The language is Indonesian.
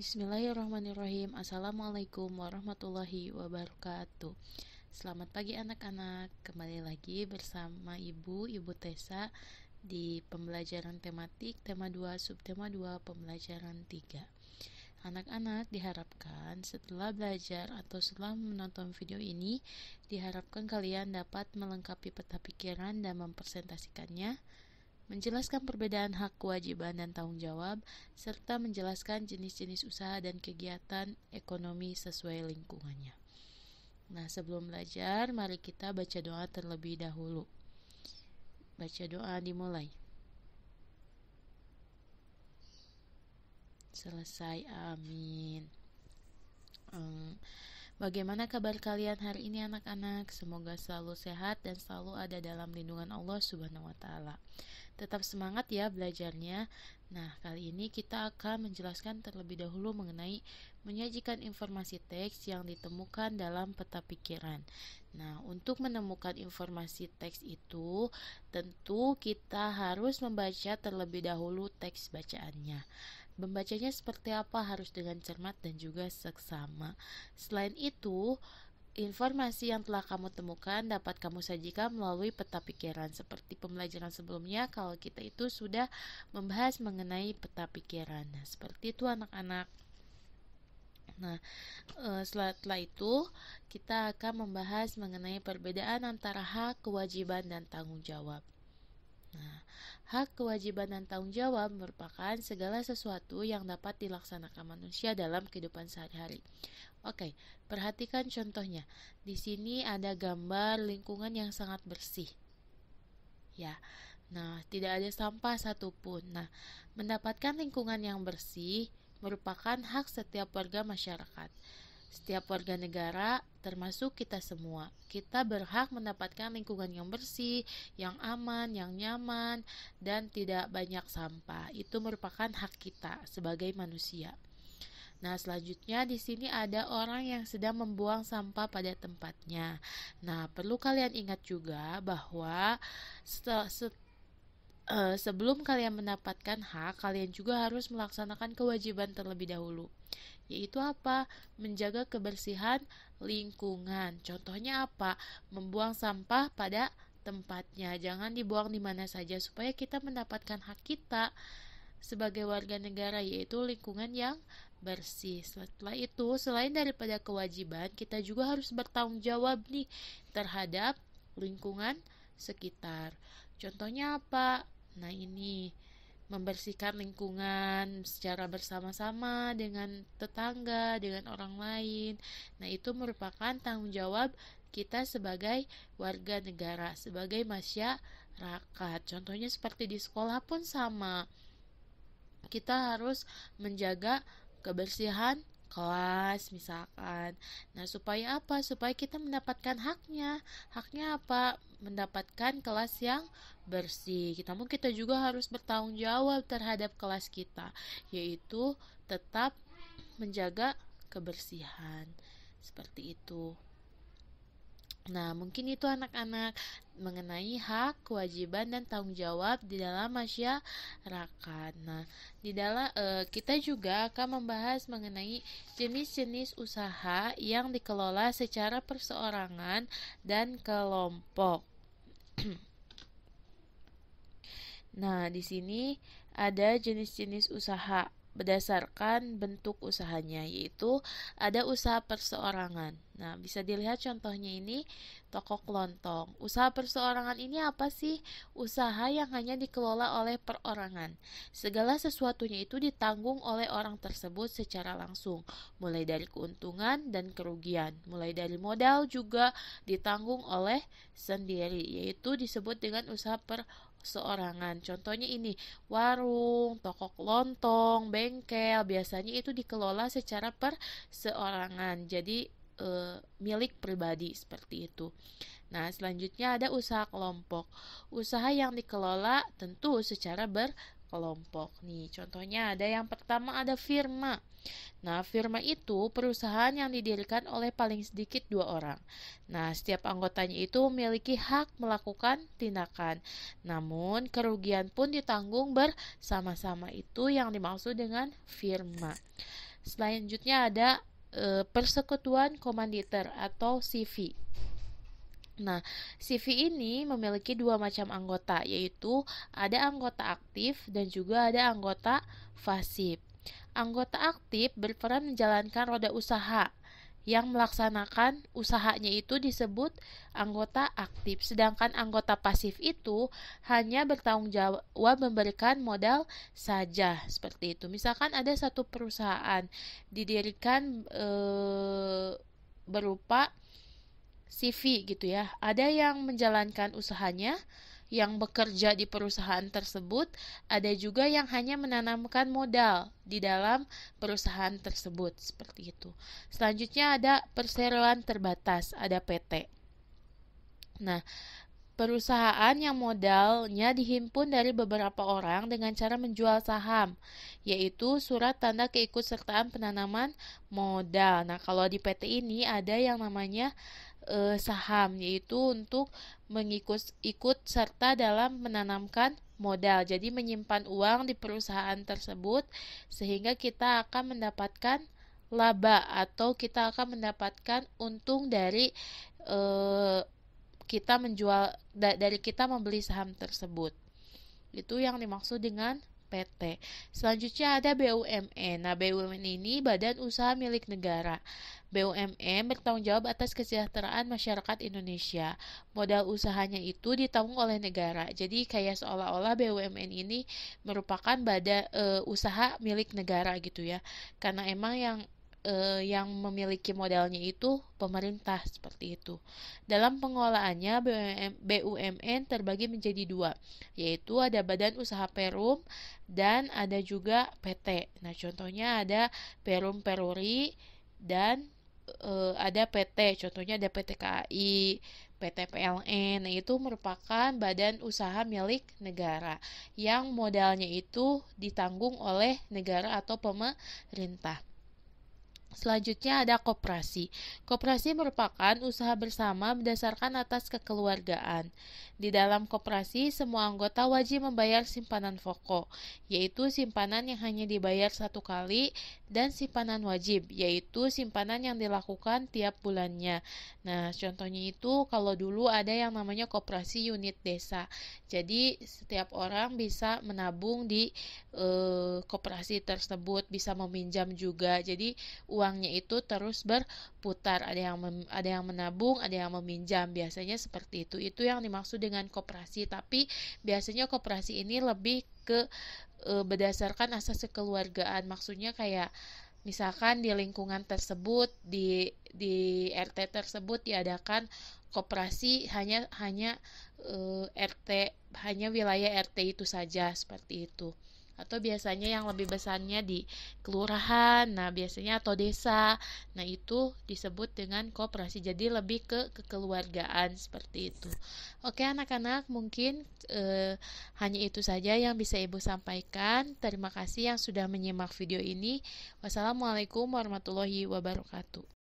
Bismillahirrahmanirrahim. Assalamualaikum warahmatullahi wabarakatuh. Selamat pagi anak-anak. Kembali lagi bersama Ibu Tessa di pembelajaran tematik tema 2 subtema 2 pembelajaran 3. Anak-anak diharapkan setelah belajar atau setelah menonton video ini, diharapkan kalian dapat melengkapi peta pikiran dan mempresentasikannya, menjelaskan perbedaan hak, kewajiban, dan tanggung jawab, serta menjelaskan jenis-jenis usaha dan kegiatan ekonomi sesuai lingkungannya. Nah, sebelum belajar, mari kita baca doa terlebih dahulu. Baca doa dimulai. Selesai, amin. Bagaimana kabar kalian hari ini anak-anak? Semoga selalu sehat dan selalu ada dalam lindungan Allah Subhanahu wa Ta'ala. Tetap semangat ya belajarnya. Nah, kali ini kita akan menjelaskan terlebih dahulu mengenai menyajikan informasi teks yang ditemukan dalam peta pikiran. Nah, untuk menemukan informasi teks itu, tentu kita harus membaca terlebih dahulu teks bacaannya. Membacanya seperti apa harus dengan cermat dan juga seksama. Selain itu, informasi yang telah kamu temukan dapat kamu sajikan melalui peta pikiran. Seperti pembelajaran sebelumnya, kalau kita itu sudah membahas mengenai peta pikiran. Nah, seperti itu anak-anak. Nah, setelah itu kita akan membahas mengenai perbedaan antara hak, kewajiban, dan tanggung jawab. Nah, hak, kewajiban, dan tanggung jawab merupakan segala sesuatu yang dapat dilaksanakan manusia dalam kehidupan sehari-hari. Oke, perhatikan contohnya. Di sini ada gambar lingkungan yang sangat bersih. Ya, nah tidak ada sampah satupun. Nah, mendapatkan lingkungan yang bersih merupakan hak setiap warga masyarakat. Setiap warga negara, termasuk kita semua, kita berhak mendapatkan lingkungan yang bersih, yang aman, yang nyaman, dan tidak banyak sampah. Itu merupakan hak kita sebagai manusia. Nah, selanjutnya di sini ada orang yang sedang membuang sampah pada tempatnya. Nah, perlu kalian ingat juga bahwa sebelum kalian mendapatkan hak, kalian juga harus melaksanakan kewajiban terlebih dahulu. Yaitu apa? Menjaga kebersihan lingkungan. Contohnya apa? Membuang sampah pada tempatnya. Jangan dibuang di mana saja supaya kita mendapatkan hak kita sebagai warga negara, yaitu lingkungan yang bersih. Setelah itu, selain daripada kewajiban, kita juga harus bertanggung jawab nih terhadap lingkungan sekitar. Contohnya apa? Nah, ini membersihkan lingkungan secara bersama-sama dengan tetangga, dengan orang lain. Nah, itu merupakan tanggung jawab kita sebagai warga negara, sebagai masyarakat. Contohnya seperti di sekolah pun sama. Kita harus menjaga kebersihan kelas misalkan. Nah, supaya apa? Supaya kita mendapatkan haknya. Haknya apa? Mendapatkan kelas yang bersih. Namun kita juga harus bertanggung jawab terhadap kelas kita, yaitu tetap menjaga kebersihan. Seperti itu. Nah, mungkin itu anak-anak mengenai hak, kewajiban, dan tanggung jawab di dalam masyarakat. Nah, di dalam kita juga akan membahas mengenai jenis-jenis usaha yang dikelola secara perseorangan dan kelompok. Nah, di sini ada jenis-jenis usaha berdasarkan bentuk usahanya, yaitu ada usaha perseorangan. Nah, bisa dilihat contohnya ini toko kelontong. Usaha perseorangan ini apa sih? Usaha yang hanya dikelola oleh perorangan. Segala sesuatunya itu ditanggung oleh orang tersebut secara langsung, mulai dari keuntungan dan kerugian, mulai dari modal juga ditanggung oleh sendiri, yaitu disebut dengan usaha perseorangan. Contohnya ini warung, toko kelontong, bengkel, biasanya itu dikelola secara perseorangan. Jadi milik pribadi seperti itu. Nah, selanjutnya ada usaha kelompok. Usaha yang dikelola tentu secara berkelompok. Nih, contohnya ada yang pertama ada firma. Nah, firma itu perusahaan yang didirikan oleh paling sedikit 2 orang. Nah, setiap anggotanya itu memiliki hak melakukan tindakan. Namun, kerugian pun ditanggung bersama-sama, itu yang dimaksud dengan firma. Selanjutnya ada Persekutuan Komanditer atau CV. Nah, CV ini memiliki dua macam anggota, yaitu ada anggota aktif dan juga ada anggota pasif. Anggota aktif berperan menjalankan roda usaha. Yang melaksanakan usahanya itu disebut anggota aktif, sedangkan anggota pasif itu hanya bertanggung jawab memberikan modal saja, seperti itu. Misalkan ada satu perusahaan didirikan berupa CV gitu ya. Ada yang menjalankan usahanya, yang bekerja di perusahaan tersebut, ada juga yang hanya menanamkan modal di dalam perusahaan tersebut, seperti itu. Selanjutnya ada perseroan terbatas, ada PT. Nah, perusahaan yang modalnya dihimpun dari beberapa orang dengan cara menjual saham, yaitu surat tanda keikutsertaan penanaman modal. Nah, kalau di PT ini ada yang namanya saham, yaitu untuk ikut serta dalam menanamkan modal. Jadi menyimpan uang di perusahaan tersebut sehingga kita akan mendapatkan laba atau kita akan mendapatkan untung dari kita menjual dari kita membeli saham tersebut. Itu yang dimaksud dengan PT. Selanjutnya ada BUMN. Nah, BUMN ini badan usaha milik negara. BUMN bertanggung jawab atas kesejahteraan masyarakat Indonesia. Modal usahanya itu ditanggung oleh negara. Jadi kayak seolah-olah BUMN ini merupakan badan usaha milik negara gitu ya. Karena emang yang memiliki modalnya itu pemerintah, seperti itu. Dalam pengelolaannya BUMN terbagi menjadi dua, yaitu ada Badan Usaha Perum dan ada juga PT. Nah, contohnya ada Perum Peruri dan ada PT. Contohnya ada PT KAI, PT PLN. Nah, itu merupakan badan usaha milik negara yang modalnya itu ditanggung oleh negara atau pemerintah. Selanjutnya ada koperasi. Koperasi merupakan usaha bersama berdasarkan atas kekeluargaan. Di dalam koperasi, semua anggota wajib membayar simpanan pokok, yaitu simpanan yang hanya dibayar satu kali, dan simpanan wajib, yaitu simpanan yang dilakukan tiap bulannya. Nah, contohnya itu kalau dulu ada yang namanya koperasi unit desa. Jadi, setiap orang bisa menabung di koperasi tersebut, bisa meminjam juga. Jadi, uangnya itu terus berputar, ada yang menabung, ada yang meminjam, biasanya seperti itu. Itu yang dimaksud dengan koperasi. Tapi biasanya koperasi ini lebih ke berdasarkan asas kekeluargaan. Maksudnya kayak misalkan di lingkungan tersebut, di RT tersebut diadakan koperasi hanya RT, hanya wilayah RT itu saja, seperti itu. Atau biasanya yang lebih besarnya di kelurahan, nah biasanya atau desa. Nah, itu disebut dengan koperasi. Jadi lebih ke kekeluargaan, seperti itu. Oke anak-anak, mungkin hanya itu saja yang bisa Ibu sampaikan. Terima kasih yang sudah menyimak video ini. Wassalamualaikum warahmatullahi wabarakatuh.